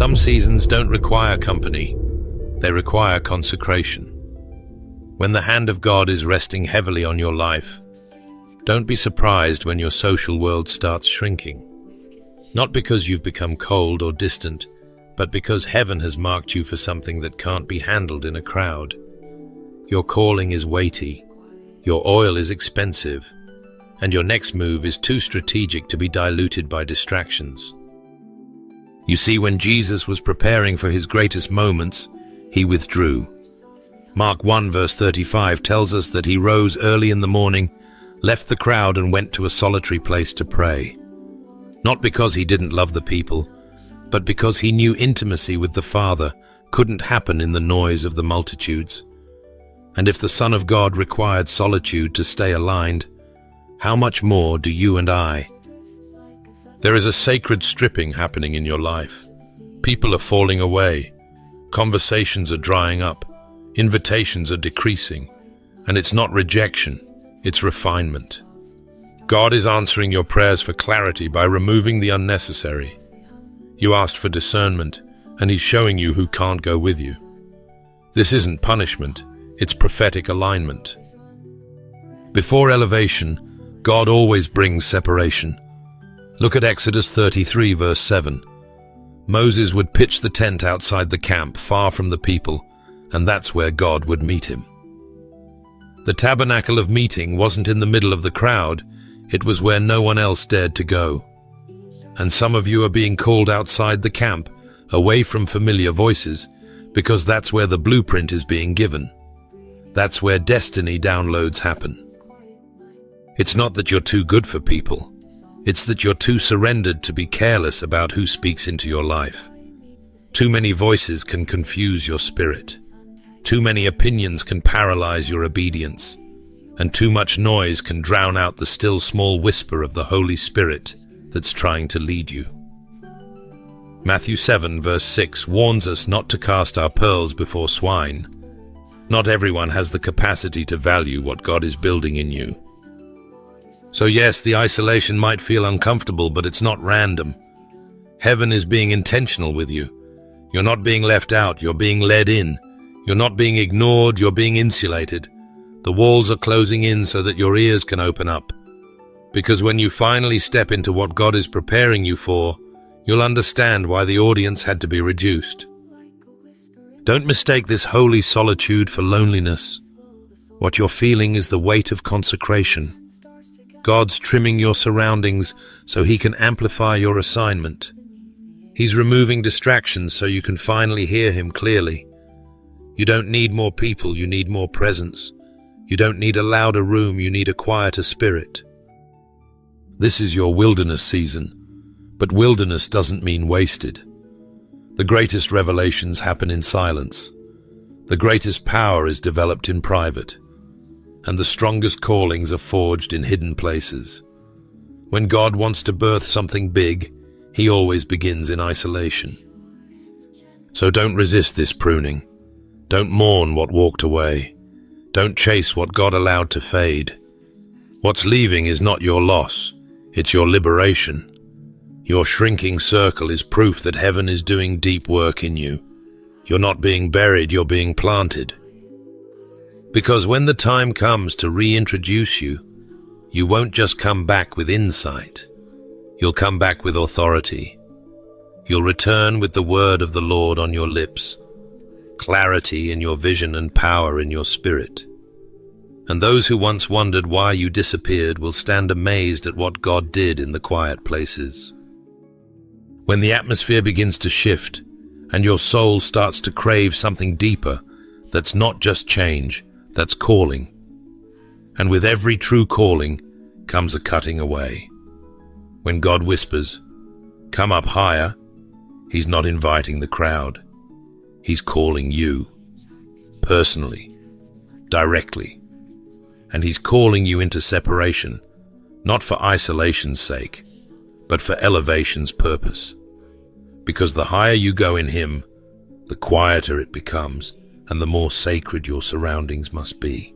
Some seasons don't require company. They require consecration. When the hand of God is resting heavily on your life, don't be surprised when your social world starts shrinking. Not because you've become cold or distant, but because heaven has marked you for something that can't be handled in a crowd. Your calling is weighty, your oil is expensive, and your next move is too strategic to be diluted by distractions. You see, when Jesus was preparing for his greatest moments, he withdrew. Mark 1 verse 35 tells us that he rose early in the morning, left the crowd and went to a solitary place to pray. Not because he didn't love the people, but because he knew intimacy with the Father couldn't happen in the noise of the multitudes. And if the Son of God required solitude to stay aligned, how much more do you and I? There is a sacred stripping happening in your life. People are falling away. Conversations are drying up. Invitations are decreasing. And it's not rejection, it's refinement. God is answering your prayers for clarity by removing the unnecessary. You asked for discernment, and he's showing you who can't go with you. This isn't punishment, it's prophetic alignment. Before elevation, God always brings separation. Look at Exodus 33 verse 7. Moses would pitch the tent outside the camp, far from the people, and that's where God would meet him. The tabernacle of meeting wasn't in the middle of the crowd, it was where no one else dared to go. And some of you are being called outside the camp, away from familiar voices, because that's where the blueprint is being given. That's where destiny downloads happen. It's not that you're too good for people. It's that you're too surrendered to be careless about who speaks into your life. Too many voices can confuse your spirit. Too many opinions can paralyze your obedience. And too much noise can drown out the still small whisper of the Holy Spirit that's trying to lead you. Matthew 7 verse 6 warns us not to cast our pearls before swine. Not everyone has the capacity to value what God is building in you. So yes, the isolation might feel uncomfortable, but it's not random. Heaven is being intentional with you. You're not being left out, you're being led in. You're not being ignored, you're being insulated. The walls are closing in so that your ears can open up. Because when you finally step into what God is preparing you for, you'll understand why the audience had to be reduced. Don't mistake this holy solitude for loneliness. What you're feeling is the weight of consecration. God's trimming your surroundings so he can amplify your assignment. He's removing distractions so you can finally hear him clearly. You don't need more people, you need more presence. You don't need a louder room, you need a quieter spirit. This is your wilderness season, but wilderness doesn't mean wasted. The greatest revelations happen in silence. The greatest power is developed in private. And the strongest callings are forged in hidden places. When God wants to birth something big, he always begins in isolation. So don't resist this pruning. Don't mourn what walked away. Don't chase what God allowed to fade. What's leaving is not your loss, it's your liberation. Your shrinking circle is proof that heaven is doing deep work in you. You're not being buried, you're being planted. Because when the time comes to reintroduce you, you won't just come back with insight. You'll come back with authority. You'll return with the word of the Lord on your lips, clarity in your vision and power in your spirit. And those who once wondered why you disappeared will stand amazed at what God did in the quiet places. When the atmosphere begins to shift and your soul starts to crave something deeper, that's not just change, that's calling. And with every true calling comes a cutting away. When God whispers, "Come up higher," he's not inviting the crowd. He's calling you, personally, directly. And he's calling you into separation, not for isolation's sake, but for elevation's purpose. Because the higher you go in him, the quieter it becomes, and the more sacred your surroundings must be.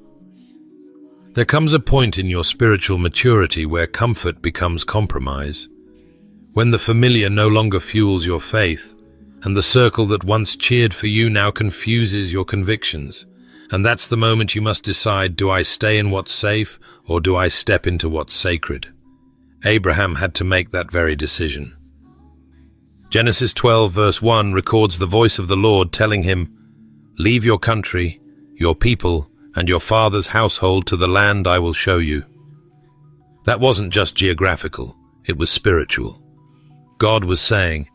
There comes a point in your spiritual maturity where comfort becomes compromise, when the familiar no longer fuels your faith, and the circle that once cheered for you now confuses your convictions. And that's the moment you must decide, do I stay in what's safe, or do I step into what's sacred? Abraham had to make that very decision. Genesis 12 verse 1 records the voice of the Lord telling him, "Leave your country, your people, and your father's household to the land I will show you." That wasn't just geographical, it was spiritual. God was saying,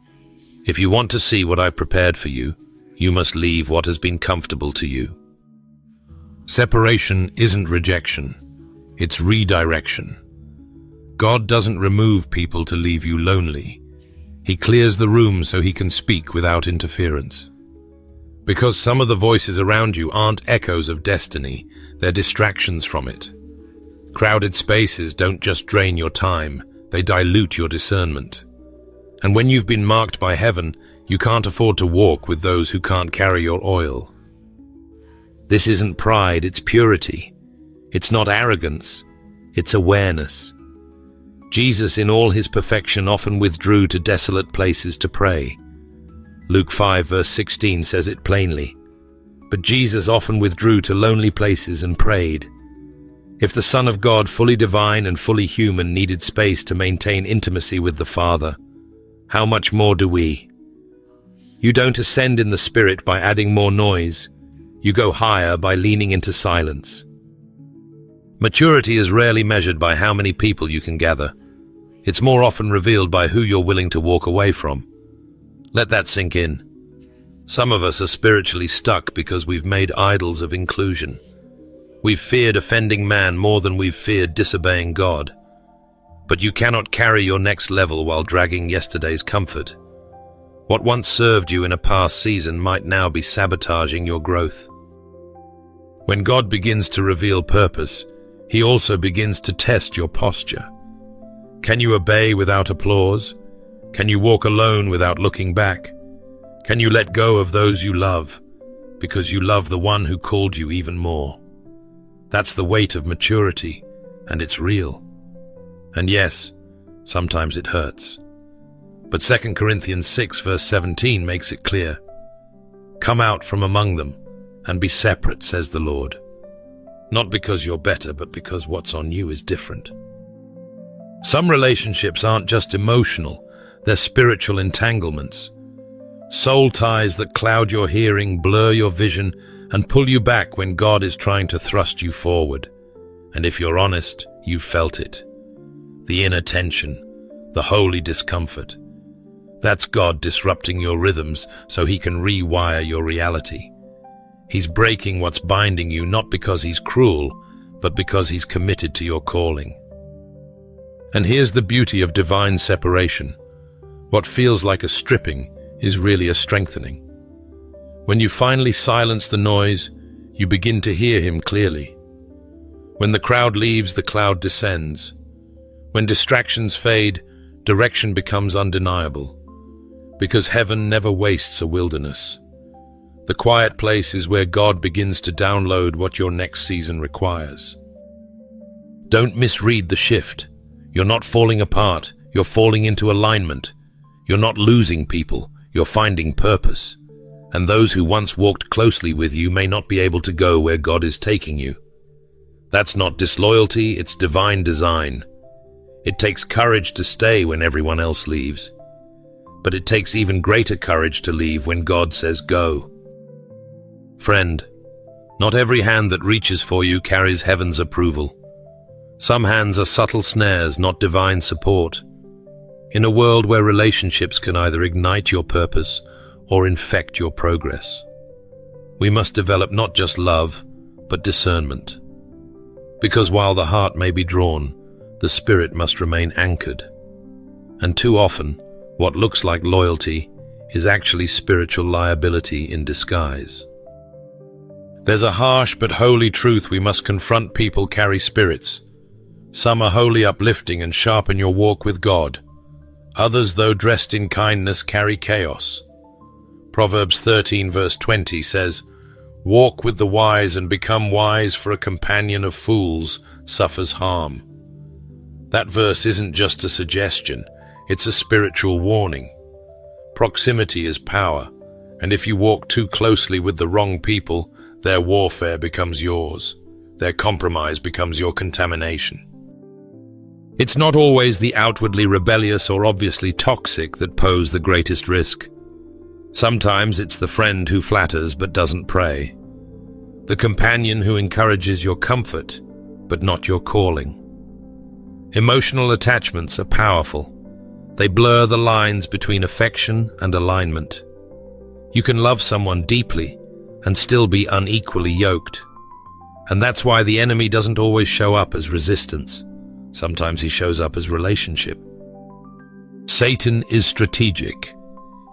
if you want to see what I've prepared for you, you must leave what has been comfortable to you. Separation isn't rejection, it's redirection. God doesn't remove people to leave you lonely. He clears the room so he can speak without interference. Because some of the voices around you aren't echoes of destiny, they're distractions from it. Crowded spaces don't just drain your time, they dilute your discernment. And when you've been marked by heaven, you can't afford to walk with those who can't carry your oil. This isn't pride, it's purity. It's not arrogance, it's awareness. Jesus, in all his perfection, often withdrew to desolate places to pray. Luke 5 verse 16 says it plainly. But Jesus often withdrew to lonely places and prayed. If the Son of God, fully divine and fully human, needed space to maintain intimacy with the Father, how much more do we? You don't ascend in the Spirit by adding more noise. You go higher by leaning into silence. Maturity is rarely measured by how many people you can gather. It's more often revealed by who you're willing to walk away from. Let that sink in. Some of us are spiritually stuck because we've made idols of inclusion. We've feared offending man more than we've feared disobeying God. But you cannot carry your next level while dragging yesterday's comfort. What once served you in a past season might now be sabotaging your growth. When God begins to reveal purpose, he also begins to test your posture. Can you obey without applause? Can you walk alone without looking back? Can you let go of those you love, because you love the one who called you even more? That's the weight of maturity, and it's real. And yes, sometimes it hurts. But 2 Corinthians 6 verse 17 makes it clear. Come out from among them and be separate, says the Lord. Not because you're better, but because what's on you is different. Some relationships aren't just emotional, they're spiritual entanglements. Soul ties that cloud your hearing, blur your vision, and pull you back when God is trying to thrust you forward. And if you're honest, you've felt it. The inner tension, the holy discomfort. That's God disrupting your rhythms so he can rewire your reality. He's breaking what's binding you, not because he's cruel, but because he's committed to your calling. And here's the beauty of divine separation. What feels like a stripping is really a strengthening. When you finally silence the noise, you begin to hear him clearly. When the crowd leaves, the cloud descends. When distractions fade, direction becomes undeniable. Because heaven never wastes a wilderness. The quiet place is where God begins to download what your next season requires. Don't misread the shift. You're not falling apart, you're falling into alignment. You're not losing people, you're finding purpose. And those who once walked closely with you may not be able to go where God is taking you. That's not disloyalty, it's divine design. It takes courage to stay when everyone else leaves. But it takes even greater courage to leave when God says go. Friend, not every hand that reaches for you carries heaven's approval. Some hands are subtle snares, not divine support. In a world where relationships can either ignite your purpose or infect your progress, we must develop not just love, but discernment. Because while the heart may be drawn, the spirit must remain anchored. And too often, what looks like loyalty is actually spiritual liability in disguise. There's a harsh but holy truth we must confront. People carry spirits. Some are wholly uplifting and sharpen your walk with God. Others, though dressed in kindness, carry chaos. Proverbs 13 verse 20 says, "Walk with the wise and become wise, for a companion of fools suffers harm." That verse isn't just a suggestion, it's a spiritual warning. Proximity is power, and if you walk too closely with the wrong people, their warfare becomes yours. Their compromise becomes your contamination. It's not always the outwardly rebellious or obviously toxic that pose the greatest risk. Sometimes it's the friend who flatters but doesn't pray. The companion who encourages your comfort but not your calling. Emotional attachments are powerful. They blur the lines between affection and alignment. You can love someone deeply and still be unequally yoked. And that's why the enemy doesn't always show up as resistance. Sometimes he shows up as relationship. Satan is strategic.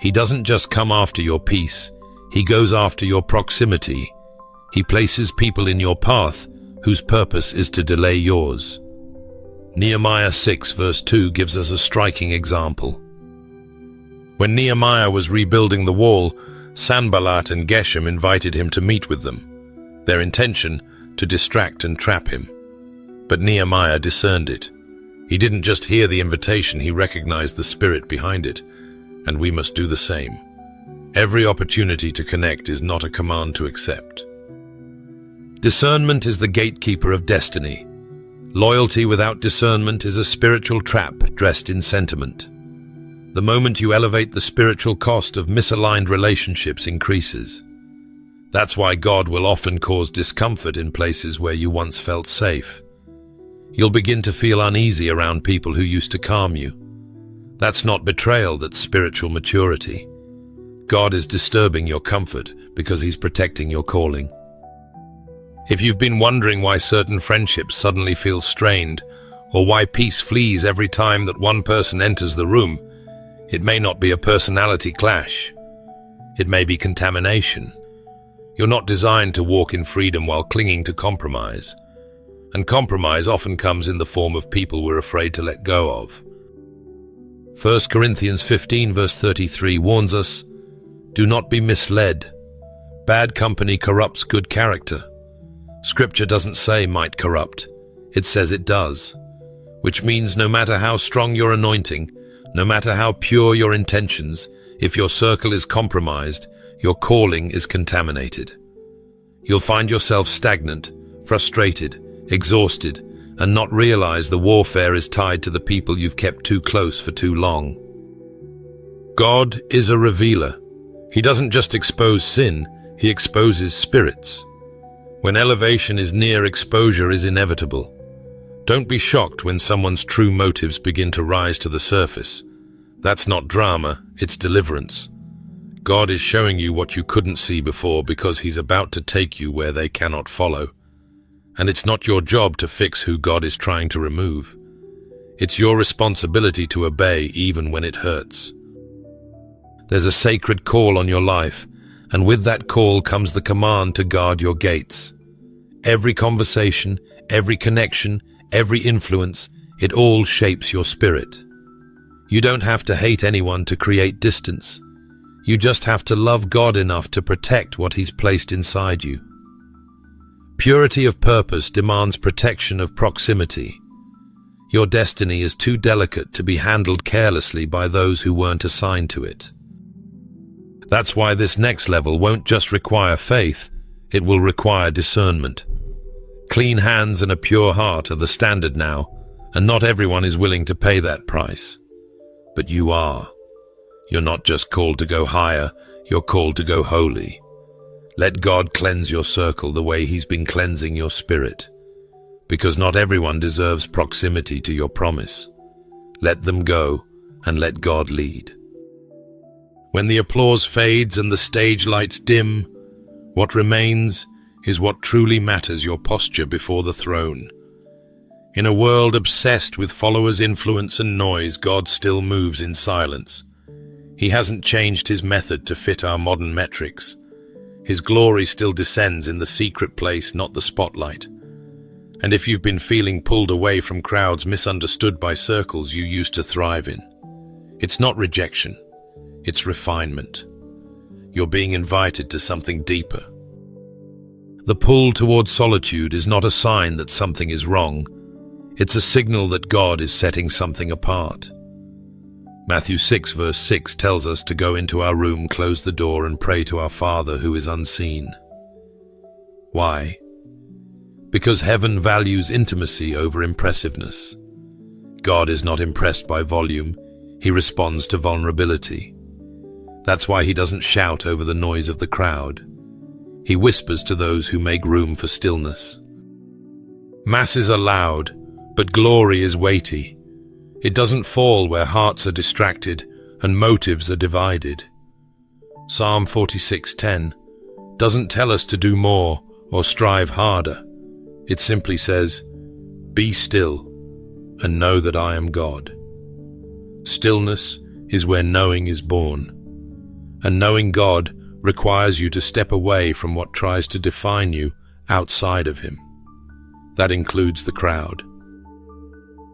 He doesn't just come after your peace, he goes after your proximity. He places people in your path whose purpose is to delay yours. Nehemiah 6 verse 2 gives us a striking example. When Nehemiah was rebuilding the wall, Sanballat and Geshem invited him to meet with them, their intention to distract and trap him. But Nehemiah discerned it. He didn't just hear the invitation, he recognized the spirit behind it, and we must do the same. Every opportunity to connect is not a command to accept. Discernment is the gatekeeper of destiny. Loyalty without discernment is a spiritual trap dressed in sentiment. The moment you elevate, the spiritual cost of misaligned relationships increases. That's why God will often cause discomfort in places where you once felt safe. You'll begin to feel uneasy around people who used to calm you. That's not betrayal, that's spiritual maturity. God is disturbing your comfort because He's protecting your calling. If you've been wondering why certain friendships suddenly feel strained, or why peace flees every time that one person enters the room, it may not be a personality clash. It may be contamination. You're not designed to walk in freedom while clinging to compromise. And compromise often comes in the form of people we're afraid to let go of. 1 Corinthians 15 verse 33 warns us, "Do not be misled. Bad company corrupts good character." Scripture doesn't say might corrupt, it says it does. Which means no matter how strong your anointing, no matter how pure your intentions, if your circle is compromised, your calling is contaminated. You'll find yourself stagnant, frustrated, exhausted, and not realize the warfare is tied to the people you've kept too close for too long. God is a revealer. He doesn't just expose sin, He exposes spirits. When elevation is near, exposure is inevitable. Don't be shocked when someone's true motives begin to rise to the surface. That's not drama, it's deliverance. God is showing you what you couldn't see before because He's about to take you where they cannot follow. And it's not your job to fix who God is trying to remove. It's your responsibility to obey even when it hurts. There's a sacred call on your life, and with that call comes the command to guard your gates. Every conversation, every connection, every influence, it all shapes your spirit. You don't have to hate anyone to create distance. You just have to love God enough to protect what He's placed inside you. Purity of purpose demands protection of proximity. Your destiny is too delicate to be handled carelessly by those who weren't assigned to it. That's why this next level won't just require faith, it will require discernment. Clean hands and a pure heart are the standard now, and not everyone is willing to pay that price. But you are. You're not just called to go higher, you're called to go holy. Let God cleanse your circle the way He's been cleansing your spirit. Because not everyone deserves proximity to your promise. Let them go and let God lead. When the applause fades and the stage lights dim, what remains is what truly matters, your posture before the throne. In a world obsessed with followers' influence and noise, God still moves in silence. He hasn't changed His method to fit our modern metrics. His glory still descends in the secret place, not the spotlight. And if you've been feeling pulled away from crowds, misunderstood by circles you used to thrive in, it's not rejection, it's refinement. You're being invited to something deeper. The pull towards solitude is not a sign that something is wrong. It's a signal that God is setting something apart. Matthew 6 verse 6 tells us to go into our room, close the door, and pray to our Father who is unseen. Why? Because heaven values intimacy over impressiveness. God is not impressed by volume, he responds to vulnerability. That's why he doesn't shout over the noise of the crowd. He whispers to those who make room for stillness. Masses are loud, but glory is weighty. It doesn't fall where hearts are distracted and motives are divided. Psalm 46:10 doesn't tell us to do more or strive harder. It simply says, "Be still and know that I am God." Stillness is where knowing is born. And knowing God requires you to step away from what tries to define you outside of him. That includes the crowd.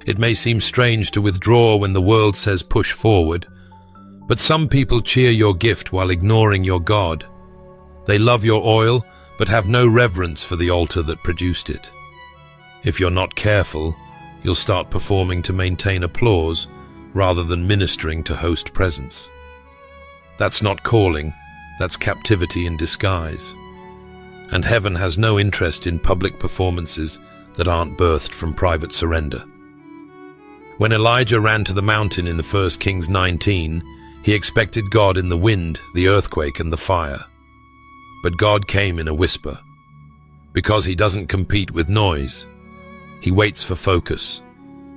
It may seem strange to withdraw when the world says push forward, but some people cheer your gift while ignoring your God. They love your oil, but have no reverence for the altar that produced it. If you're not careful, you'll start performing to maintain applause rather than ministering to host presence. That's not calling, that's captivity in disguise. And heaven has no interest in public performances that aren't birthed from private surrender. When Elijah ran to the mountain in 1 Kings 19, he expected God in the wind, the earthquake, and the fire. But God came in a whisper. Because he doesn't compete with noise. He waits for focus.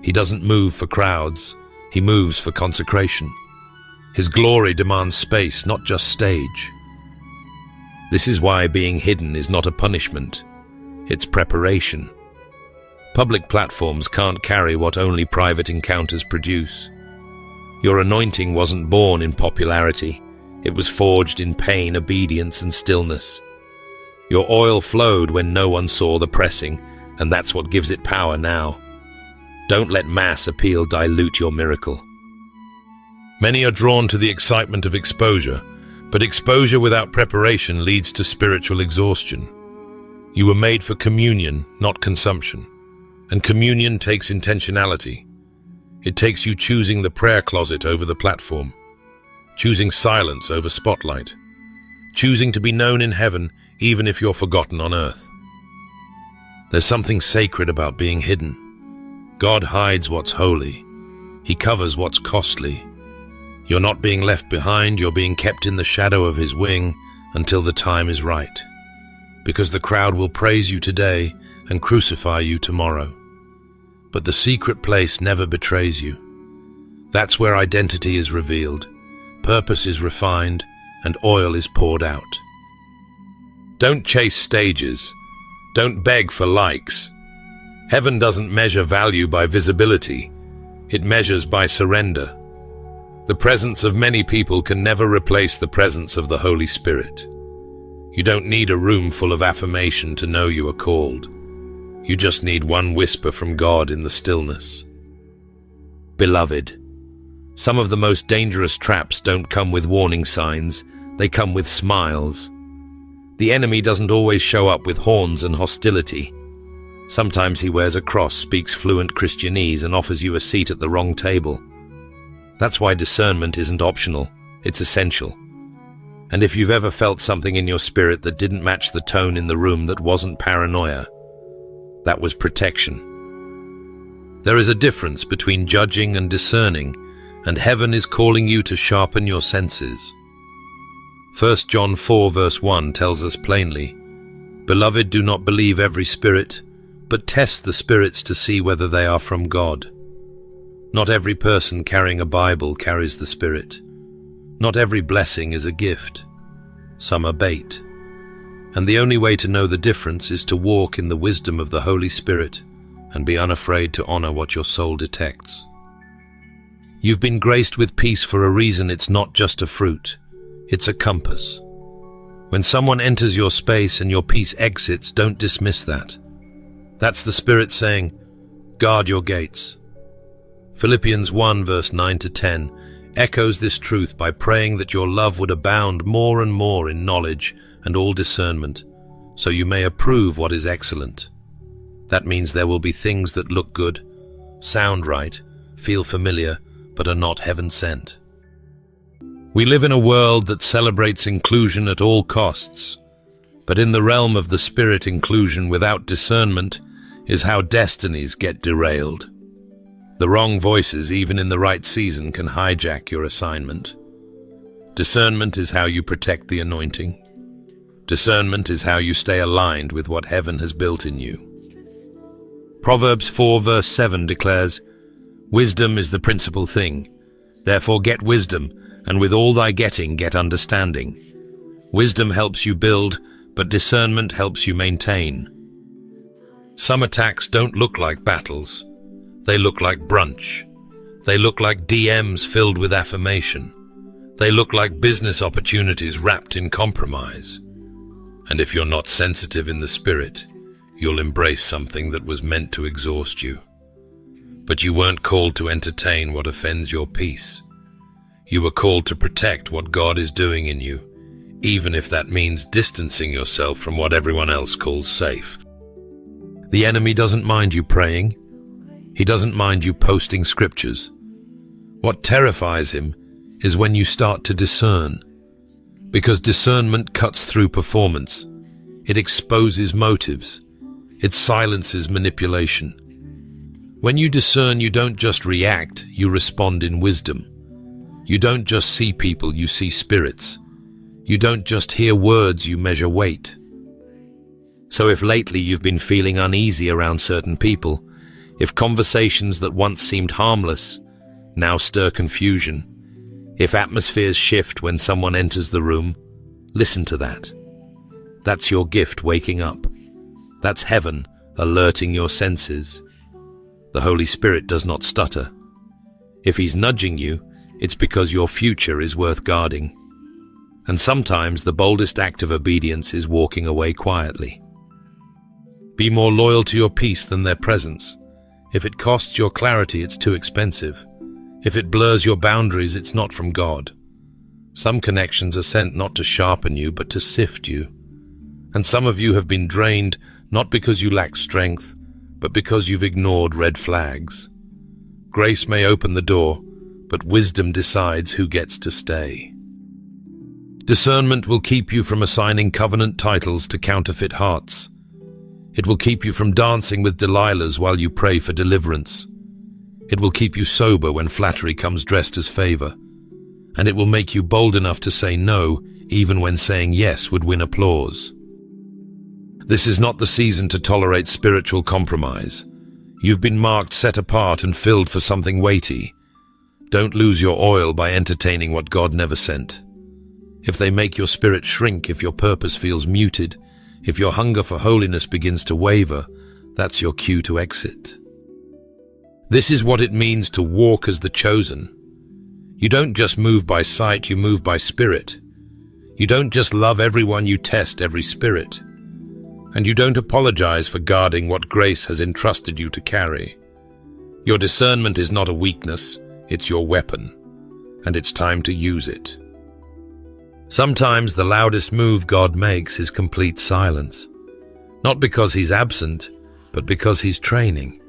He doesn't move for crowds. He moves for consecration. His glory demands space, not just stage. This is why being hidden is not a punishment. It's preparation. Public platforms can't carry what only private encounters produce. Your anointing wasn't born in popularity. It was forged in pain, obedience, and stillness. Your oil flowed when no one saw the pressing, and that's what gives it power now. Don't let mass appeal dilute your miracle. Many are drawn to the excitement of exposure, but exposure without preparation leads to spiritual exhaustion. You were made for communion, not consumption. And communion takes intentionality. It takes you choosing the prayer closet over the platform, choosing silence over spotlight, choosing to be known in heaven even if you're forgotten on earth. There's something sacred about being hidden. God hides what's holy. He covers what's costly. You're not being left behind, you're being kept in the shadow of his wing until the time is right. Because the crowd will praise you today and crucify you tomorrow. But the secret place never betrays you. That's where identity is revealed, purpose is refined, and oil is poured out. Don't chase stages. Don't beg for likes. Heaven doesn't measure value by visibility. It measures by surrender. The presence of many people can never replace the presence of the Holy Spirit. You don't need a room full of affirmation to know you are called. You just need one whisper from God in the stillness. Beloved, some of the most dangerous traps don't come with warning signs, they come with smiles. The enemy doesn't always show up with horns and hostility. Sometimes he wears a cross, speaks fluent Christianese, and offers you a seat at the wrong table. That's why discernment isn't optional, it's essential. And if you've ever felt something in your spirit that didn't match the tone in the room, that wasn't paranoia. That was protection. There is a difference between judging and discerning, and heaven is calling you to sharpen your senses. 1 John 4 verse 1 tells us plainly, "Beloved, do not believe every spirit, but test the spirits to see whether they are from God." Not every person carrying a Bible carries the Spirit. Not every blessing is a gift. Some are bait. And the only way to know the difference is to walk in the wisdom of the Holy Spirit and be unafraid to honor what your soul detects. You've been graced with peace for a reason. It's not just a fruit. It's a compass. When someone enters your space and your peace exits, don't dismiss that. That's the Spirit saying, guard your gates. Philippians 1 verse 9 to 10 echoes this truth by praying that your love would abound more and more in knowledge and all discernment, so you may approve what is excellent. That means there will be things that look good, sound right, feel familiar, but are not heaven-sent. We live in a world that celebrates inclusion at all costs, but in the realm of the spirit, inclusion without discernment is how destinies get derailed. The wrong voices, even in the right season, can hijack your assignment. Discernment is how you protect the anointing. Discernment is how you stay aligned with what heaven has built in you. Proverbs 4 verse 7 declares, "Wisdom is the principal thing. Therefore get wisdom, and with all thy getting get understanding." Wisdom helps you build, but discernment helps you maintain. Some attacks don't look like battles. They look like brunch. They look like DMs filled with affirmation. They look like business opportunities wrapped in compromise. And if you're not sensitive in the spirit, you'll embrace something that was meant to exhaust you. But you weren't called to entertain what offends your peace. You were called to protect what God is doing in you, even if that means distancing yourself from what everyone else calls safe. The enemy doesn't mind you praying. He doesn't mind you posting scriptures. What terrifies him is when you start to discern, because discernment cuts through performance. It exposes motives. It silences manipulation. When you discern, you don't just react, you respond in wisdom. You don't just see people, you see spirits. You don't just hear words, you measure weight. So if lately you've been feeling uneasy around certain people, if conversations that once seemed harmless now stir confusion, if atmospheres shift when someone enters the room, listen to that. That's your gift waking up. That's heaven alerting your senses. The Holy Spirit does not stutter. If he's nudging you, it's because your future is worth guarding. And sometimes the boldest act of obedience is walking away quietly. Be more loyal to your peace than their presence. If it costs your clarity, it's too expensive. If it blurs your boundaries, it's not from God. Some connections are sent not to sharpen you, but to sift you. And some of you have been drained not because you lack strength, but because you've ignored red flags. Grace may open the door, but wisdom decides who gets to stay. Discernment will keep you from assigning covenant titles to counterfeit hearts. It will keep you from dancing with Delilahs while you pray for deliverance. It will keep you sober when flattery comes dressed as favor. And it will make you bold enough to say no, even when saying yes would win applause. This is not the season to tolerate spiritual compromise. You've been marked, set apart, and filled for something weighty. Don't lose your oil by entertaining what God never sent. If they make your spirit shrink, if your purpose feels muted, if your hunger for holiness begins to waver, that's your cue to exit. This is what it means to walk as the chosen. You don't just move by sight, you move by spirit. You don't just love everyone, you test every spirit. And you don't apologize for guarding what grace has entrusted you to carry. Your discernment is not a weakness, it's your weapon, and it's time to use it. Sometimes the loudest move God makes is complete silence. Not because he's absent, but because he's training.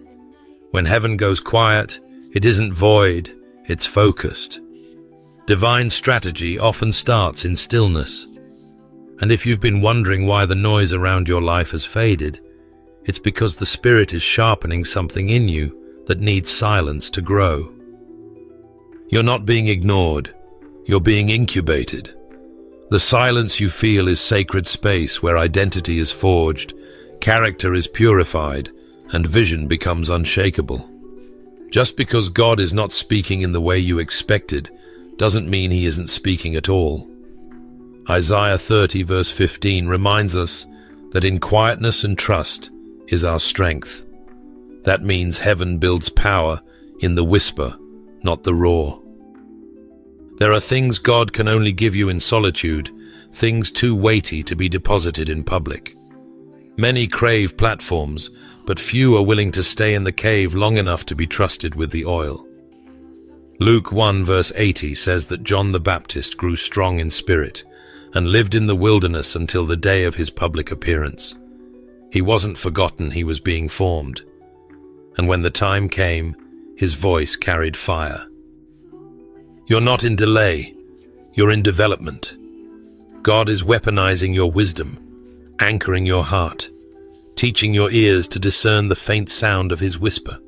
When heaven goes quiet, it isn't void, it's focused. Divine strategy often starts in stillness. And if you've been wondering why the noise around your life has faded, it's because the Spirit is sharpening something in you that needs silence to grow. You're not being ignored, you're being incubated. The silence you feel is sacred space where identity is forged, character is purified, and vision becomes unshakable. Just because God is not speaking in the way you expected doesn't mean he isn't speaking at all. Isaiah 30 verse 15 reminds us that in quietness and trust is our strength. That means heaven builds power in the whisper, not the roar. There are things God can only give you in solitude, things too weighty to be deposited in public. Many crave platforms, but few are willing to stay in the cave long enough to be trusted with the oil. Luke 1 verse 80 says that John the Baptist grew strong in spirit and lived in the wilderness until the day of his public appearance. He wasn't forgotten, he was being formed. And when the time came, his voice carried fire. You're not in delay, you're in development. God is weaponizing your wisdom, anchoring your heart, teaching your ears to discern the faint sound of his whisper.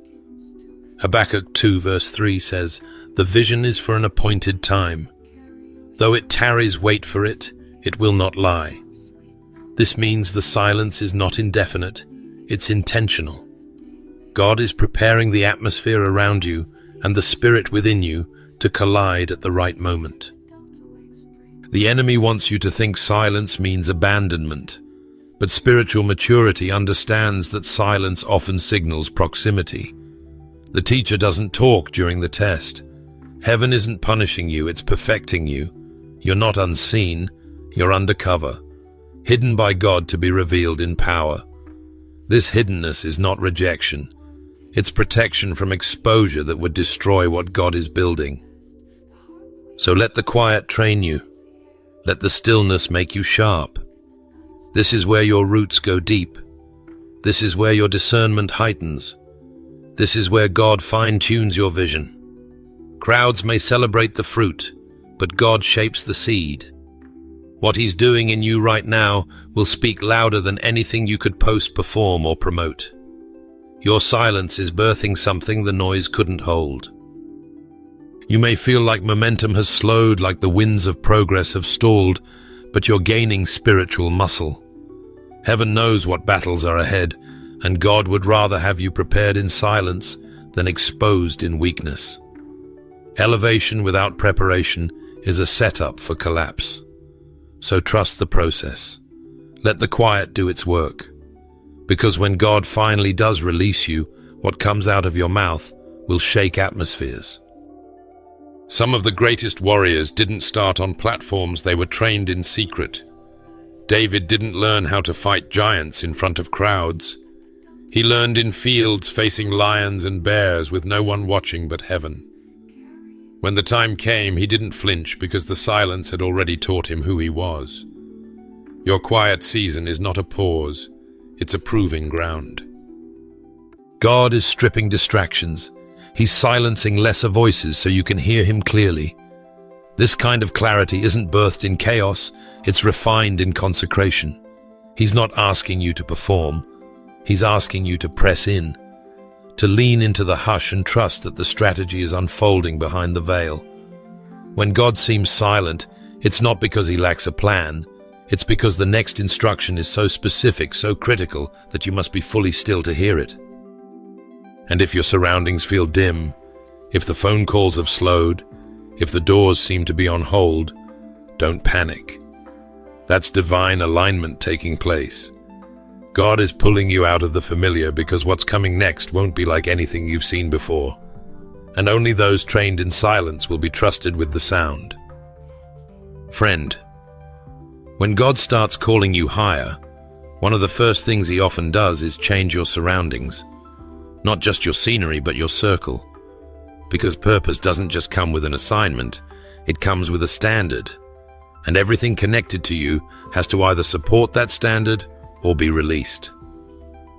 Habakkuk 2 verse 3 says, "The vision is for an appointed time. Though it tarries, wait for it, it will not lie." This means the silence is not indefinite, it's intentional. God is preparing the atmosphere around you and the spirit within you to collide at the right moment. The enemy wants you to think silence means abandonment, but spiritual maturity understands that silence often signals proximity. The teacher doesn't talk during the test. Heaven isn't punishing you, it's perfecting you. You're not unseen, you're undercover, hidden by God to be revealed in power. This hiddenness is not rejection. It's protection from exposure that would destroy what God is building. So let the quiet train you. Let the stillness make you sharp. This is where your roots go deep. This is where your discernment heightens. This is where God fine-tunes your vision. Crowds may celebrate the fruit, but God shapes the seed. What he's doing in you right now will speak louder than anything you could post, perform, or promote. Your silence is birthing something the noise couldn't hold. You may feel like momentum has slowed, like the winds of progress have stalled, but you're gaining spiritual muscle. Heaven knows what battles are ahead, and God would rather have you prepared in silence than exposed in weakness. Elevation without preparation is a setup for collapse. So trust the process. Let the quiet do its work. Because when God finally does release you, what comes out of your mouth will shake atmospheres. Some of the greatest warriors didn't start on platforms, they were trained in secret. David didn't learn how to fight giants in front of crowds. He learned in fields facing lions and bears with no one watching but heaven. When the time came, he didn't flinch because the silence had already taught him who he was. Your quiet season is not a pause, it's a proving ground. God is stripping distractions. He's silencing lesser voices so you can hear him clearly. This kind of clarity isn't birthed in chaos, it's refined in consecration. He's not asking you to perform, he's asking you to press in, to lean into the hush and trust that the strategy is unfolding behind the veil. When God seems silent, it's not because he lacks a plan, it's because the next instruction is so specific, so critical, that you must be fully still to hear it. And if your surroundings feel dim, if the phone calls have slowed, if the doors seem to be on hold, don't panic. That's divine alignment taking place. God is pulling you out of the familiar because what's coming next won't be like anything you've seen before. And only those trained in silence will be trusted with the sound. Friend, when God starts calling you higher, one of the first things he often does is change your surroundings. Not just your scenery, but your circle. Because purpose doesn't just come with an assignment, it comes with a standard. And everything connected to you has to either support that standard or be released.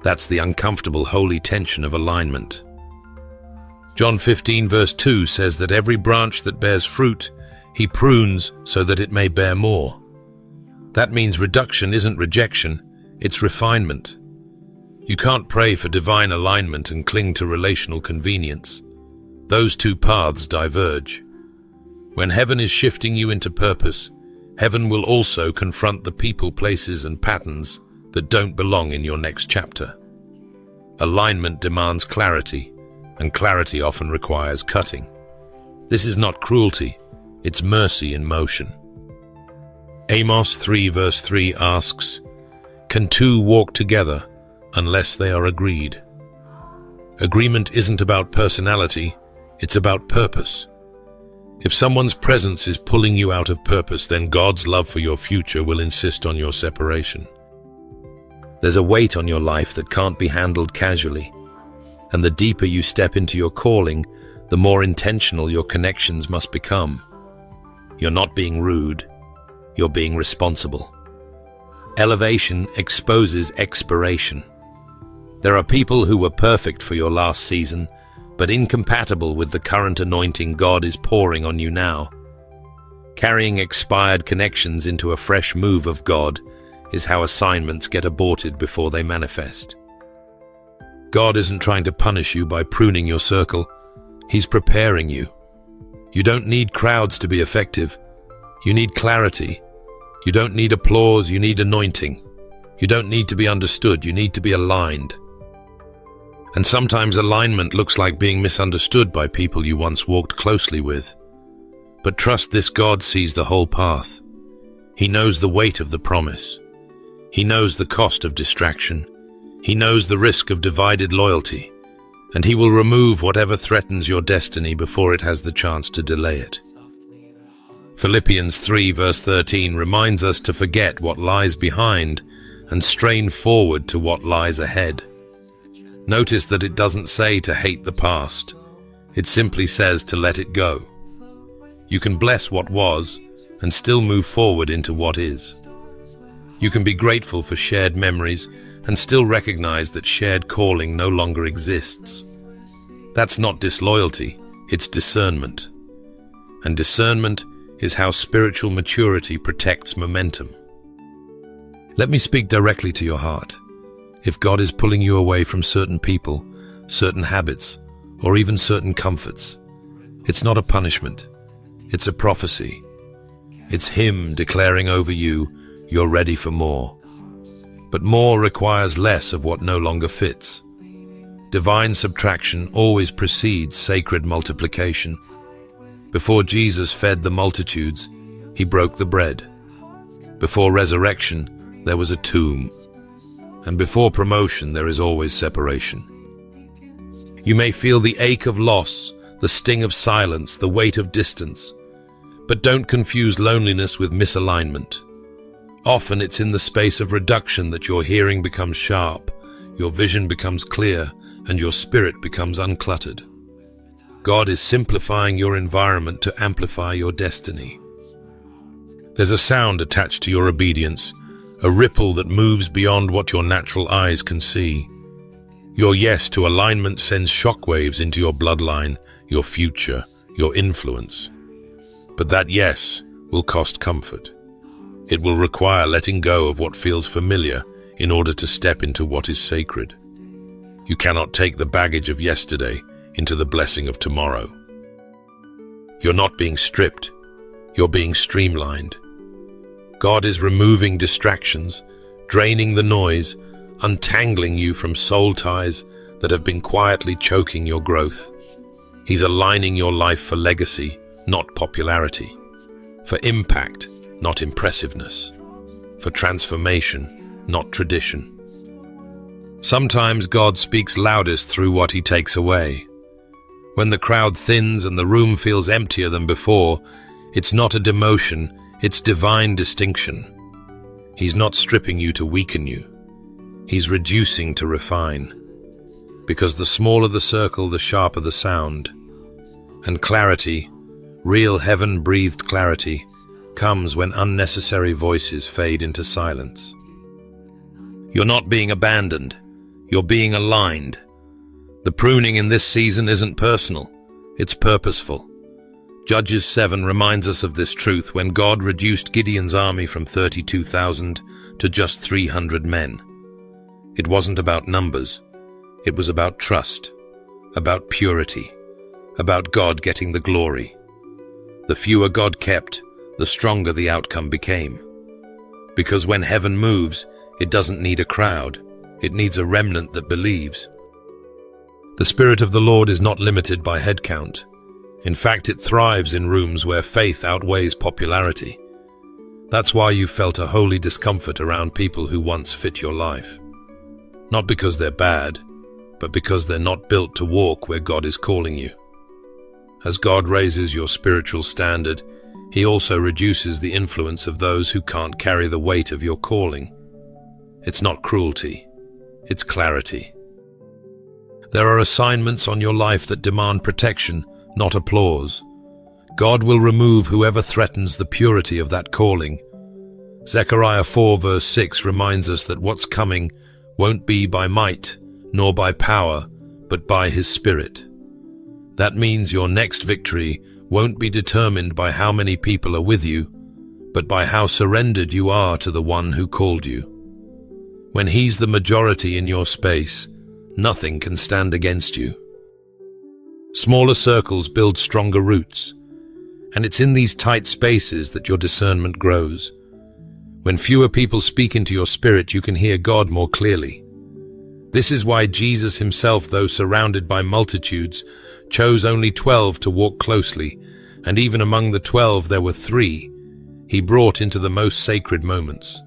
That's the uncomfortable, holy tension of alignment. John 15 verse 2 says that every branch that bears fruit, he prunes so that it may bear more. That means reduction isn't rejection, it's refinement. You can't pray for divine alignment and cling to relational convenience. Those two paths diverge. When heaven is shifting you into purpose, heaven will also confront the people, places, and patterns that don't belong in your next chapter. Alignment demands clarity, and clarity often requires cutting. This is not cruelty, it's mercy in motion. Amos 3 verse 3 asks, "Can two walk together unless they are agreed?" Agreement isn't about personality, it's about purpose. If someone's presence is pulling you out of purpose, then God's love for your future will insist on your separation. There's a weight on your life that can't be handled casually, and the deeper you step into your calling, the more intentional your connections must become. You're not being rude, you're being responsible. Elevation exposes expiration. There are people who were perfect for your last season, but incompatible with the current anointing God is pouring on you now. Carrying expired connections into a fresh move of God is how assignments get aborted before they manifest. God isn't trying to punish you by pruning your circle. He's preparing you. You don't need crowds to be effective. You need clarity. You don't need applause, you need anointing. You don't need to be understood, you need to be aligned. And sometimes alignment looks like being misunderstood by people you once walked closely with. But trust this: God sees the whole path. He knows the weight of the promise. He knows the cost of distraction. He knows the risk of divided loyalty. And He will remove whatever threatens your destiny before it has the chance to delay it. Philippians 3 verse 13 reminds us to forget what lies behind and strain forward to what lies ahead. Notice that it doesn't say to hate the past. It simply says to let it go. You can bless what was and still move forward into what is. You can be grateful for shared memories and still recognize that shared calling no longer exists. That's not disloyalty, it's discernment. And discernment is how spiritual maturity protects momentum. Let me speak directly to your heart. If God is pulling you away from certain people, certain habits, or even certain comforts, it's not a punishment. It's a prophecy. It's Him declaring over you, you're ready for more. But more requires less of what no longer fits. Divine subtraction always precedes sacred multiplication. Before Jesus fed the multitudes, He broke the bread. Before resurrection, there was a tomb. And before promotion, there is always separation. You may feel the ache of loss, the sting of silence, the weight of distance. But don't confuse loneliness with misalignment. Often it's in the space of reduction that your hearing becomes sharp, your vision becomes clear, and your spirit becomes uncluttered. God is simplifying your environment to amplify your destiny. There's a sound attached to your obedience, a ripple that moves beyond what your natural eyes can see. Your yes to alignment sends shockwaves into your bloodline, your future, your influence. But that yes will cost comfort. It will require letting go of what feels familiar in order to step into what is sacred. You cannot take the baggage of yesterday into the blessing of tomorrow. You're not being stripped, you're being streamlined. God is removing distractions, draining the noise, untangling you from soul ties that have been quietly choking your growth. He's aligning your life for legacy, not popularity, for impact, not impressiveness, for transformation, not tradition. Sometimes God speaks loudest through what He takes away. When the crowd thins and the room feels emptier than before, it's not a demotion, it's divine distinction. He's not stripping you to weaken you. He's reducing to refine. Because the smaller the circle, the sharper the sound. And clarity, real heaven-breathed clarity, comes when unnecessary voices fade into silence. You're not being abandoned. You're being aligned. The pruning in this season isn't personal. It's purposeful. Judges 7 reminds us of this truth when God reduced Gideon's army from 32,000 to just 300 men. It wasn't about numbers. It was about trust, about purity, about God getting the glory. The fewer God kept, the stronger the outcome became. Because when heaven moves, it doesn't need a crowd. It needs a remnant that believes. The Spirit of the Lord is not limited by head count. In fact, it thrives in rooms where faith outweighs popularity. That's why you felt a holy discomfort around people who once fit your life. Not because they're bad, but because they're not built to walk where God is calling you. As God raises your spiritual standard, He also reduces the influence of those who can't carry the weight of your calling. It's not cruelty, it's clarity. There are assignments on your life that demand protection, not applause. God will remove whoever threatens the purity of that calling. Zechariah 4 verse 6 reminds us that what's coming won't be by might, nor by power, but by His Spirit. That means your next victory won't be determined by how many people are with you, but by how surrendered you are to the one who called you. When he's the majority in your space, nothing can stand against you. Smaller circles build stronger roots, and it's in these tight spaces that your discernment grows. When fewer people speak into your spirit, you can hear God more clearly. This is why Jesus himself, though surrounded by multitudes, chose only 12 to walk closely, and even among the 12 there were 3 he brought into the most sacred moments.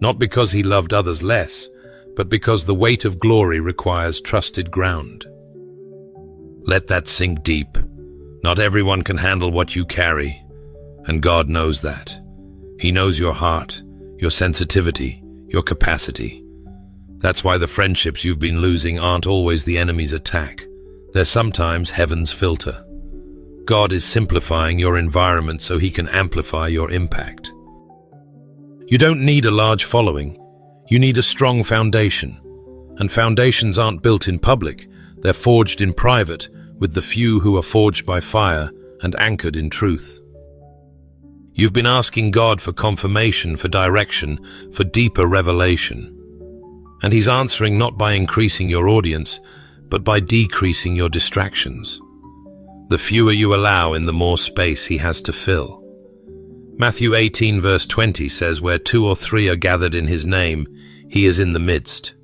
Not because he loved others less, but because the weight of glory requires trusted ground. Let that sink deep. Not everyone can handle what you carry, and God knows that. He knows your heart, your sensitivity, your capacity. That's why the friendships you've been losing aren't always the enemy's attack. They're sometimes heaven's filter. God is simplifying your environment so he can amplify your impact. You don't need a large following. You need a strong foundation. And foundations aren't built in public. They're forged in private, with the few who are forged by fire and anchored in truth. You've been asking God for confirmation, for direction, for deeper revelation. And he's answering not by increasing your audience, but by decreasing your distractions. The fewer you allow in, the more space he has to fill. Matthew 18 verse 20 says, "Where 2 or 3 are gathered in his name, he is in the midst."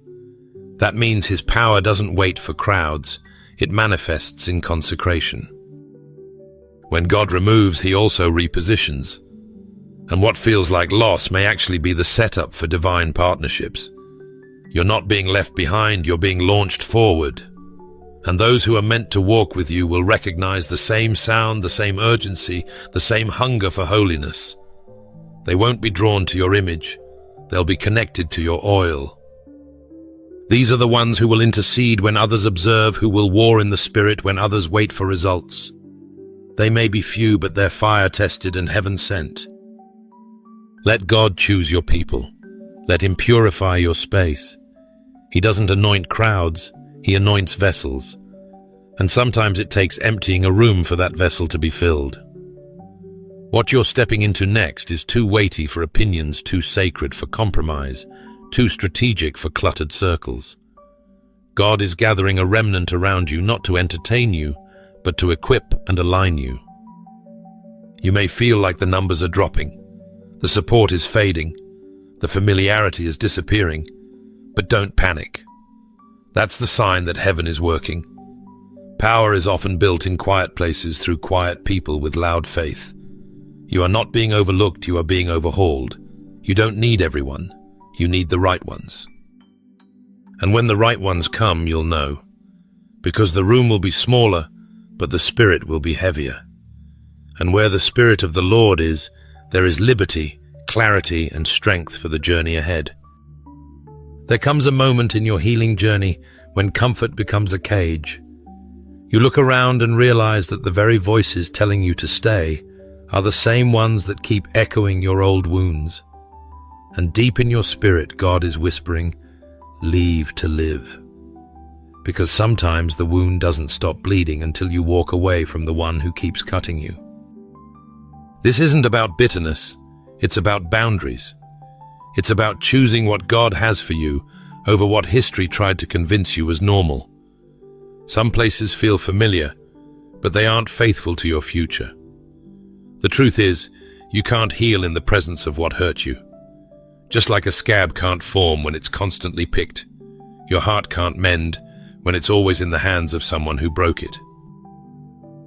That means his power doesn't wait for crowds, it manifests in consecration. When God removes, he also repositions. And what feels like loss may actually be the setup for divine partnerships. You're not being left behind, you're being launched forward. And those who are meant to walk with you will recognize the same sound, the same urgency, the same hunger for holiness. They won't be drawn to your image, they'll be connected to your oil. These are the ones who will intercede when others observe, who will war in the spirit when others wait for results. They may be few, but they're fire-tested and heaven-sent. Let God choose your people. Let him purify your space. He doesn't anoint crowds, he anoints vessels. And sometimes it takes emptying a room for that vessel to be filled. What you're stepping into next is too weighty for opinions, too sacred for compromise, too strategic for cluttered circles. God is gathering a remnant around you, not to entertain you, but to equip and align you. You may feel like the numbers are dropping, the support is fading, the familiarity is disappearing, but don't panic. That's the sign that heaven is working. Power is often built in quiet places through quiet people with loud faith. You are not being overlooked, you are being overhauled. You don't need everyone, you need the right ones. And when the right ones come, you'll know. Because the room will be smaller, but the spirit will be heavier. And where the Spirit of the Lord is, there is liberty, clarity, and strength for the journey ahead. There comes a moment in your healing journey when comfort becomes a cage. You look around and realize that the very voices telling you to stay are the same ones that keep echoing your old wounds. And deep in your spirit, God is whispering, "Leave to live." Because sometimes the wound doesn't stop bleeding until you walk away from the one who keeps cutting you. This isn't about bitterness, it's about boundaries. It's about choosing what God has for you over what history tried to convince you was normal. Some places feel familiar, but they aren't faithful to your future. The truth is, you can't heal in the presence of what hurt you. Just like a scab can't form when it's constantly picked, your heart can't mend when it's always in the hands of someone who broke it.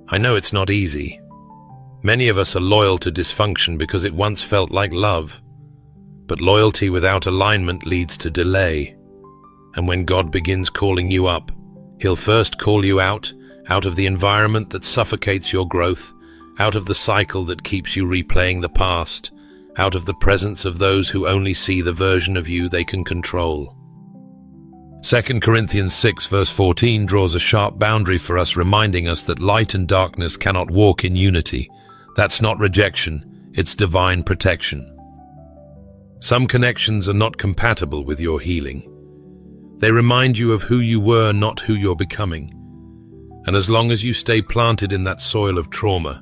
I know it's not easy. Many of us are loyal to dysfunction because it once felt like love. But loyalty without alignment leads to delay. And when God begins calling you up, he'll first call you out of the environment that suffocates your growth, out of the cycle that keeps you replaying the past, out of the presence of those who only see the version of you they can control. 2 Corinthians 6 verse 14 draws a sharp boundary for us, reminding us that light and darkness cannot walk in unity. That's not rejection, it's divine protection. Some connections are not compatible with your healing. They remind you of who you were, not who you're becoming. And as long as you stay planted in that soil of trauma,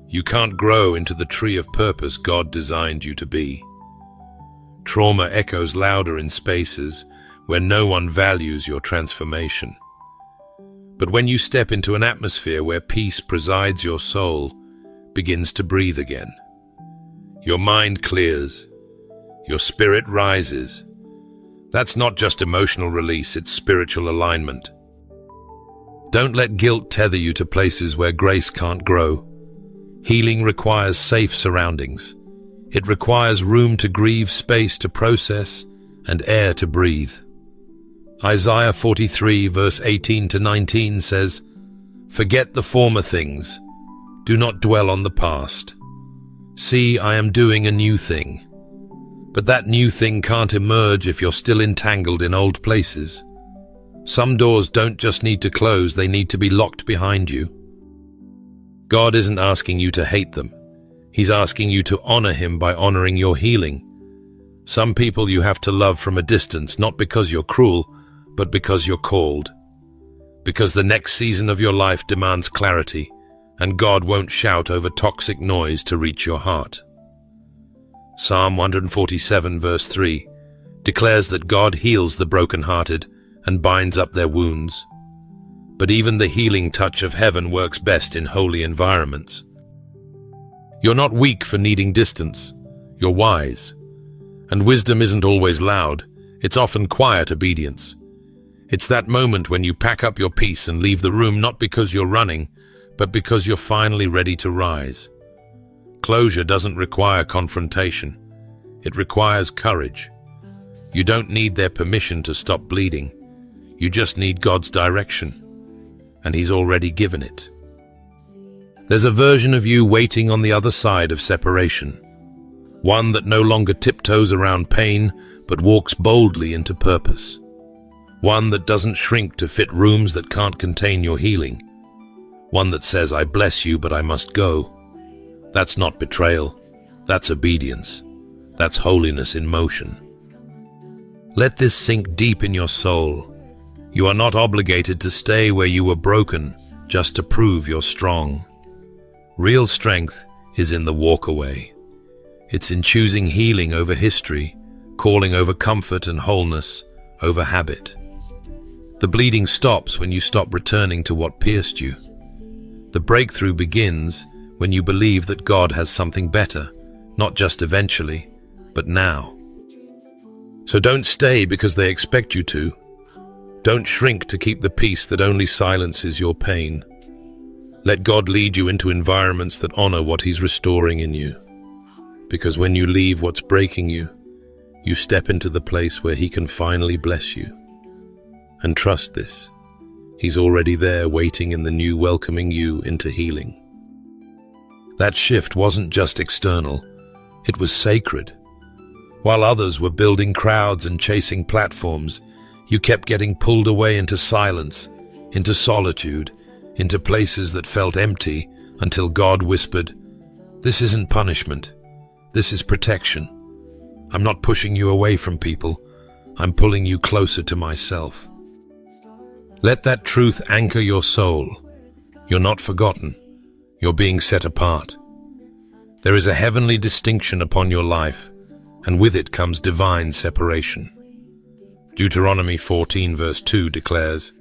you can't grow into the tree of purpose God designed you to be. Trauma echoes louder in spaces where no one values your transformation. But when you step into an atmosphere where peace presides, your soul begins to breathe again. Your mind clears. Your spirit rises. That's not just emotional release, it's spiritual alignment. Don't let guilt tether you to places where grace can't grow. Healing requires safe surroundings. It requires room to grieve, space to process, and air to breathe. Isaiah 43 verse 18 to 19 says, "Forget the former things. Do not dwell on the past. See, I am doing a new thing." But that new thing can't emerge if you're still entangled in old places. Some doors don't just need to close, they need to be locked behind you. God isn't asking you to hate them. He's asking you to honor Him by honoring your healing. Some people you have to love from a distance, not because you're cruel, but because you're called. Because the next season of your life demands clarity, and God won't shout over toxic noise to reach your heart. Psalm 147 verse 3 declares that God heals the brokenhearted and binds up their wounds. But even the healing touch of heaven works best in holy environments. You're not weak for needing distance. You're wise. And wisdom isn't always loud. It's often quiet obedience. It's that moment when you pack up your peace and leave the room, not because you're running, but because you're finally ready to rise. Closure doesn't require confrontation. It requires courage. You don't need their permission to stop bleeding. You just need God's direction, and He's already given it. There's a version of you waiting on the other side of separation. One that no longer tiptoes around pain, but walks boldly into purpose. One that doesn't shrink to fit rooms that can't contain your healing. One that says, "I bless you, but I must go." That's not betrayal. That's obedience. That's holiness in motion. Let this sink deep in your soul. You are not obligated to stay where you were broken just to prove you're strong. Real strength is in the walk away. It's in choosing healing over history, calling over comfort and wholeness over habit. The bleeding stops when you stop returning to what pierced you. The breakthrough begins when you believe that God has something better, not just eventually, but now. So don't stay because they expect you to. Don't shrink to keep the peace that only silences your pain. Let God lead you into environments that honor what He's restoring in you. Because when you leave what's breaking you, you step into the place where He can finally bless you. And trust this. He's already there waiting in the new, welcoming you into healing. That shift wasn't just external, it was sacred. While others were building crowds and chasing platforms, you kept getting pulled away into silence, into solitude, into places that felt empty until God whispered, "This isn't punishment, this is protection. I'm not pushing you away from people, I'm pulling you closer to myself." Let that truth anchor your soul. You're not forgotten. You're being set apart. There is a heavenly distinction upon your life, and with it comes divine separation. Deuteronomy 14 verse 2 declares,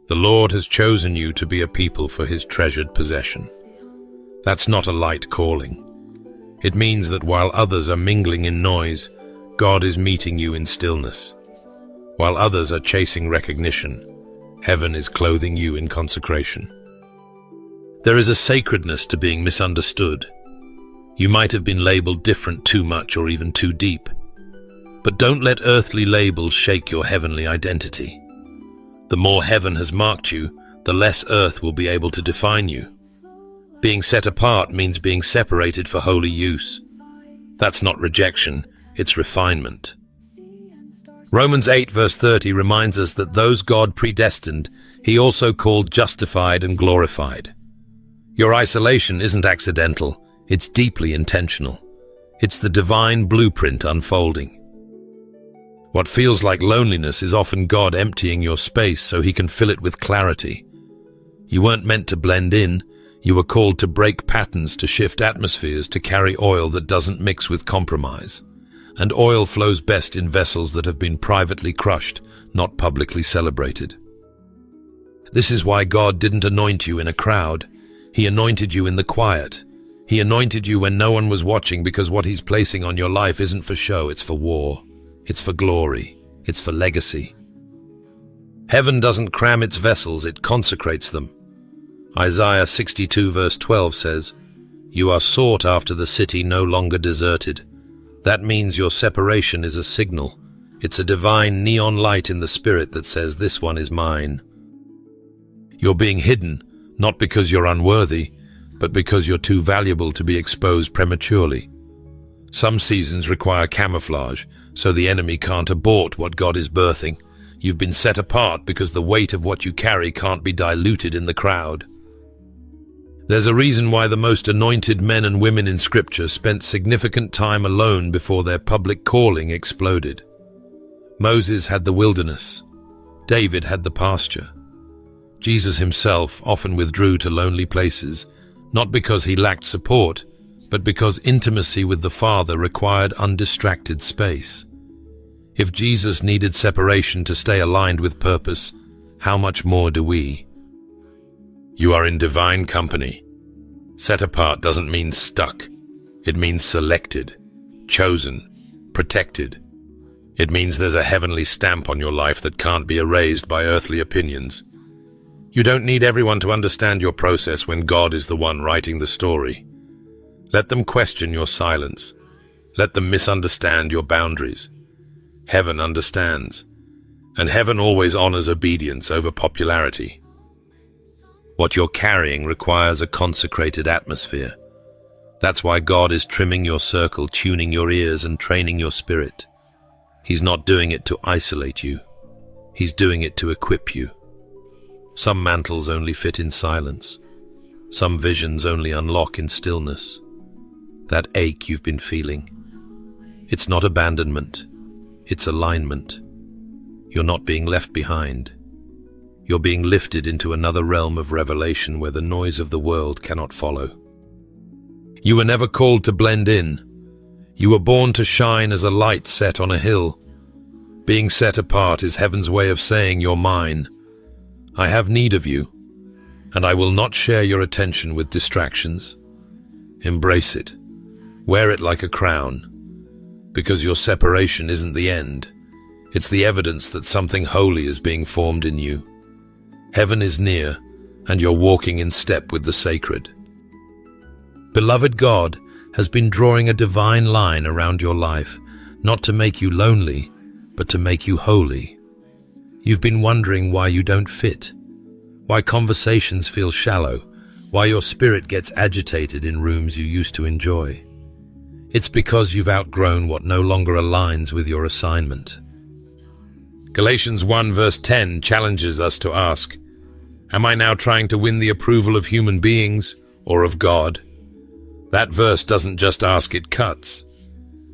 "The Lord has chosen you to be a people for His treasured possession." That's not a light calling. It means that while others are mingling in noise, God is meeting you in stillness. While others are chasing recognition, heaven is clothing you in consecration. There is a sacredness to being misunderstood. You might have been labeled different too much or even too deep. But don't let earthly labels shake your heavenly identity. The more heaven has marked you, the less earth will be able to define you. Being set apart means being separated for holy use. That's not rejection, it's refinement. Romans 8 verse 30 reminds us that those God predestined, He also called justified and glorified. Your isolation isn't accidental, it's deeply intentional. It's the divine blueprint unfolding. What feels like loneliness is often God emptying your space so He can fill it with clarity. You weren't meant to blend in. You were called to break patterns, to shift atmospheres, to carry oil that doesn't mix with compromise. And oil flows best in vessels that have been privately crushed, not publicly celebrated. This is why God didn't anoint you in a crowd. He anointed you in the quiet. He anointed you when no one was watching, because what He's placing on your life isn't for show, it's for war. It's for glory. It's for legacy. Heaven doesn't cram its vessels, it consecrates them. Isaiah 62 verse 12 says, "You are sought after, the city no longer deserted." That means your separation is a signal. It's a divine neon light in the spirit that says, "This one is mine." You're being hidden, not because you're unworthy, but because you're too valuable to be exposed prematurely. Some seasons require camouflage, so the enemy can't abort what God is birthing. You've been set apart because the weight of what you carry can't be diluted in the crowd. There's a reason why the most anointed men and women in Scripture spent significant time alone before their public calling exploded. Moses had the wilderness. David had the pasture. Jesus himself often withdrew to lonely places, not because he lacked support, but because intimacy with the Father required undistracted space. If Jesus needed separation to stay aligned with purpose, how much more do we? You are in divine company. Set apart doesn't mean stuck. It means selected, chosen, protected. It means there's a heavenly stamp on your life that can't be erased by earthly opinions. You don't need everyone to understand your process when God is the one writing the story. Let them question your silence. Let them misunderstand your boundaries. Heaven understands, and heaven always honors obedience over popularity. What you're carrying requires a consecrated atmosphere. That's why God is trimming your circle, tuning your ears, and training your spirit. He's not doing it to isolate you. He's doing it to equip you. Some mantles only fit in silence. Some visions only unlock in stillness. That ache you've been feeling, it's not abandonment, it's alignment. You're not being left behind. You're being lifted into another realm of revelation where the noise of the world cannot follow. You were never called to blend in. You were born to shine as a light set on a hill. Being set apart is heaven's way of saying, "You're mine. I have need of you, and I will not share your attention with distractions." Embrace it. Wear it like a crown, because your separation isn't the end. It's the evidence that something holy is being formed in you. Heaven is near, and you're walking in step with the sacred. Beloved, God has been drawing a divine line around your life, not to make you lonely, but to make you holy. You've been wondering why you don't fit, why conversations feel shallow, why your spirit gets agitated in rooms you used to enjoy. It's because you've outgrown what no longer aligns with your assignment. Galatians 1 verse 10 challenges us to ask, am I now trying to win the approval of human beings or of God? That verse doesn't just ask, it cuts.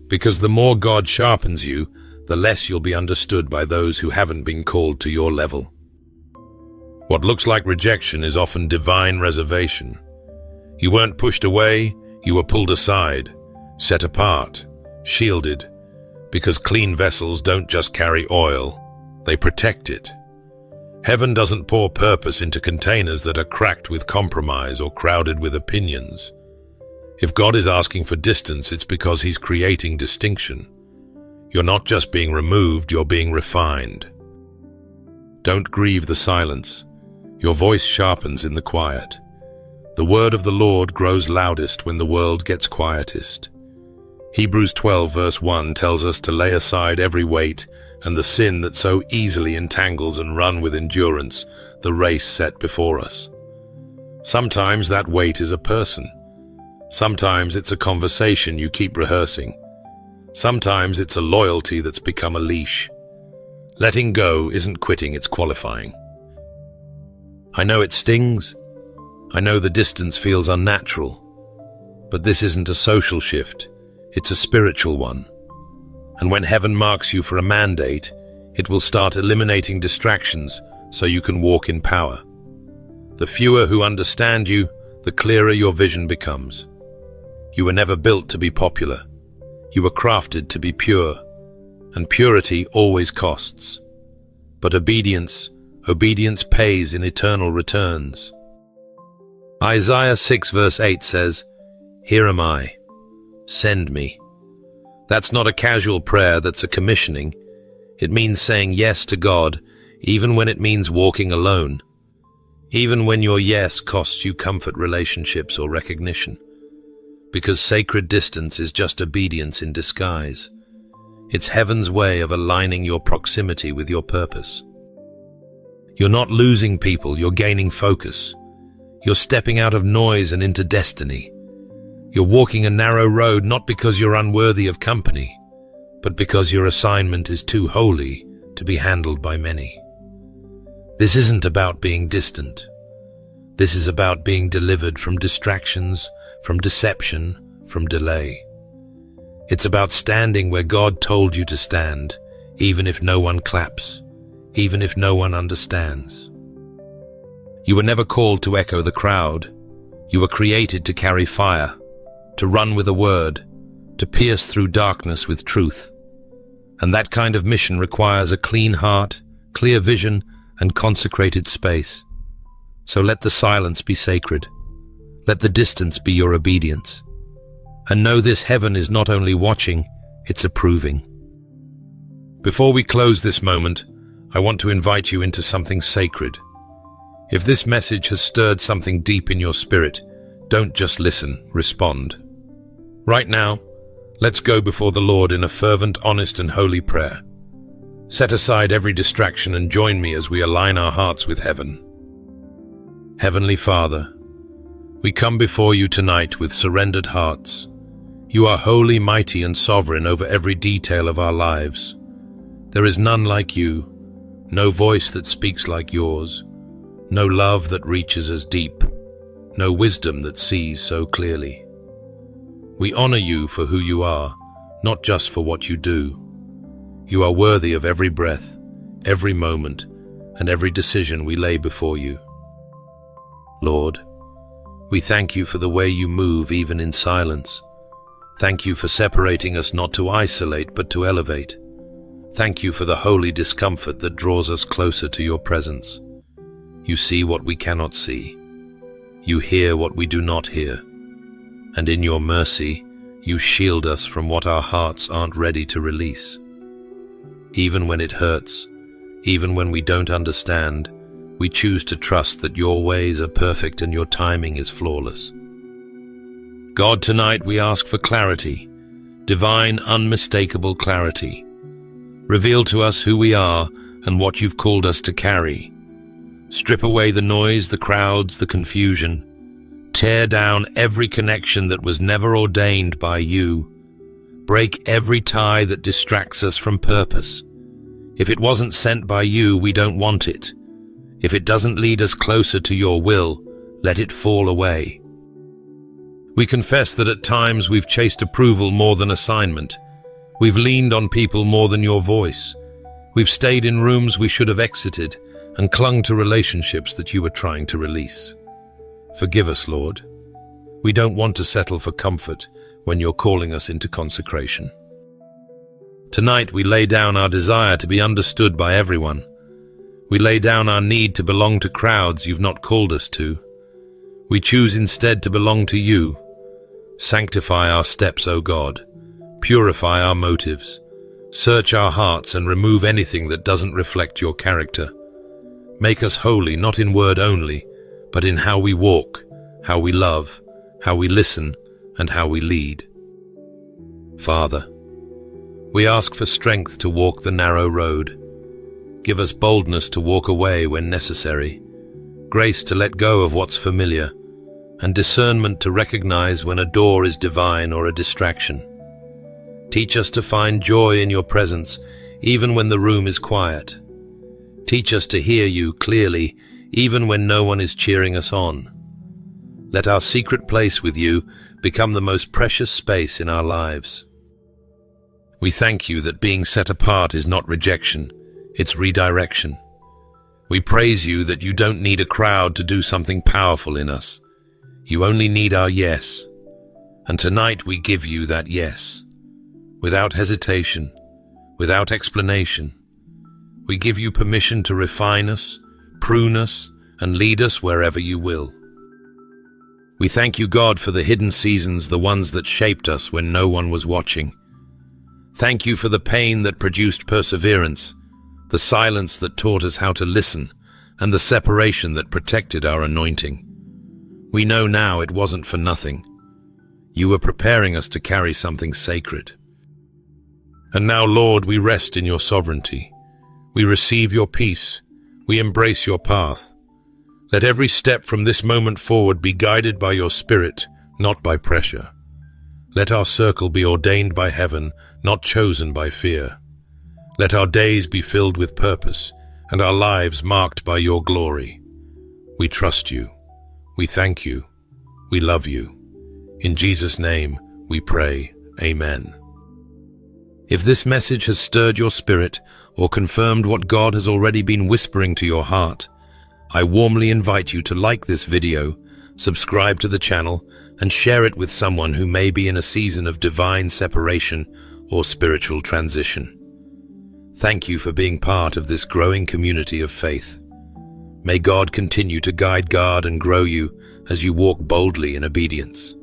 Because the more God sharpens you, the less you'll be understood by those who haven't been called to your level. What looks like rejection is often divine reservation. You weren't pushed away, you were pulled aside, set apart, shielded, because clean vessels don't just carry oil, they protect it. Heaven doesn't pour purpose into containers that are cracked with compromise or crowded with opinions. If God is asking for distance, it's because He's creating distinction. You're not just being removed, you're being refined. Don't grieve the silence. Your voice sharpens in the quiet. The word of the Lord grows loudest when the world gets quietest. Hebrews 12 verse 1 tells us to lay aside every weight and the sin that so easily entangles and run with endurance the race set before us. Sometimes that weight is a person. Sometimes it's a conversation you keep rehearsing. Sometimes it's a loyalty that's become a leash. Letting go isn't quitting, it's qualifying. I know it stings. I know the distance feels unnatural. But this isn't a social shift. It's a spiritual one. And when heaven marks you for a mandate, it will start eliminating distractions so you can walk in power. The fewer who understand you, the clearer your vision becomes. You were never built to be popular. You were crafted to be pure, and purity always costs. But obedience pays in eternal returns. Isaiah 6 verse 8 says, "Here am I, send me." That's not a casual prayer, that's a commissioning. It means saying yes to God, even when it means walking alone. Even when your yes costs you comfort, relationships, or recognition. Because sacred distance is just obedience in disguise. It's heaven's way of aligning your proximity with your purpose. You're not losing people, you're gaining focus. You're stepping out of noise and into destiny. You're walking a narrow road not because you're unworthy of company, but because your assignment is too holy to be handled by many. This isn't about being distant. This is about being delivered from distractions, from deception, from delay. It's about standing where God told you to stand, even if no one claps, even if no one understands. You were never called to echo the crowd. You were created to carry fire, to run with a word, to pierce through darkness with truth. And that kind of mission requires a clean heart, clear vision, and consecrated space. So let the silence be sacred. Let the distance be your obedience. And know this: heaven is not only watching, it's approving. Before we close this moment, I want to invite you into something sacred. If this message has stirred something deep in your spirit, don't just listen, respond. Right now, let's go before the Lord in a fervent, honest, and holy prayer. Set aside every distraction and join me as we align our hearts with heaven. Heavenly Father, we come before you tonight with surrendered hearts. You are holy, mighty, and sovereign over every detail of our lives. There is none like you, no voice that speaks like yours, no love that reaches as deep, no wisdom that sees so clearly. We honor you for who you are, not just for what you do. You are worthy of every breath, every moment, and every decision we lay before you. Lord, we thank you for the way you move even in silence. Thank you for separating us not to isolate but to elevate. Thank you for the holy discomfort that draws us closer to your presence. You see what we cannot see. You hear what we do not hear. And in your mercy, you shield us from what our hearts aren't ready to release. Even when it hurts, even when we don't understand, we choose to trust that your ways are perfect and your timing is flawless. God, tonight we ask for clarity, divine, unmistakable clarity. Reveal to us who we are and what you've called us to carry. Strip away the noise, the crowds, the confusion. Tear down every connection that was never ordained by you. Break every tie that distracts us from purpose. If it wasn't sent by you, we don't want it. If it doesn't lead us closer to your will, let it fall away. We confess that at times we've chased approval more than assignment. We've leaned on people more than your voice. We've stayed in rooms we should have exited and clung to relationships that you were trying to release. Forgive us, Lord. We don't want to settle for comfort when you're calling us into consecration. Tonight we lay down our desire to be understood by everyone. We lay down our need to belong to crowds you've not called us to. We choose instead to belong to you. Sanctify our steps, O God. Purify our motives. Search our hearts and remove anything that doesn't reflect your character. Make us holy, not in word only, but in how we walk, how we love, how we listen, and how we lead. Father, we ask for strength to walk the narrow road. Give us boldness to walk away when necessary, grace to let go of what's familiar, and discernment to recognize when a door is divine or a distraction. Teach us to find joy in your presence, even when the room is quiet. Teach us to hear you clearly, even when no one is cheering us on. Let our secret place with you become the most precious space in our lives. We thank you that being set apart is not rejection, it's redirection. We praise you that you don't need a crowd to do something powerful in us. You only need our yes. And tonight we give you that yes. Without hesitation, without explanation. We give you permission to refine us, prune us, and lead us wherever you will. We thank you, God, for the hidden seasons, the ones that shaped us when no one was watching. Thank you for the pain that produced perseverance, the silence that taught us how to listen, and the separation that protected our anointing. We know now it wasn't for nothing. You were preparing us to carry something sacred. And now, Lord, we rest in your sovereignty. We receive your peace. We embrace your path. Let every step from this moment forward be guided by your Spirit, not by pressure. Let our circle be ordained by heaven, not chosen by fear. Let our days be filled with purpose, and our lives marked by your glory. We trust you. We thank you. We love you. In Jesus' name, we pray. Amen. If this message has stirred your spirit or confirmed what God has already been whispering to your heart, I warmly invite you to like this video, subscribe to the channel, and share it with someone who may be in a season of divine separation or spiritual transition. Thank you for being part of this growing community of faith. May God continue to guide, and grow you as you walk boldly in obedience.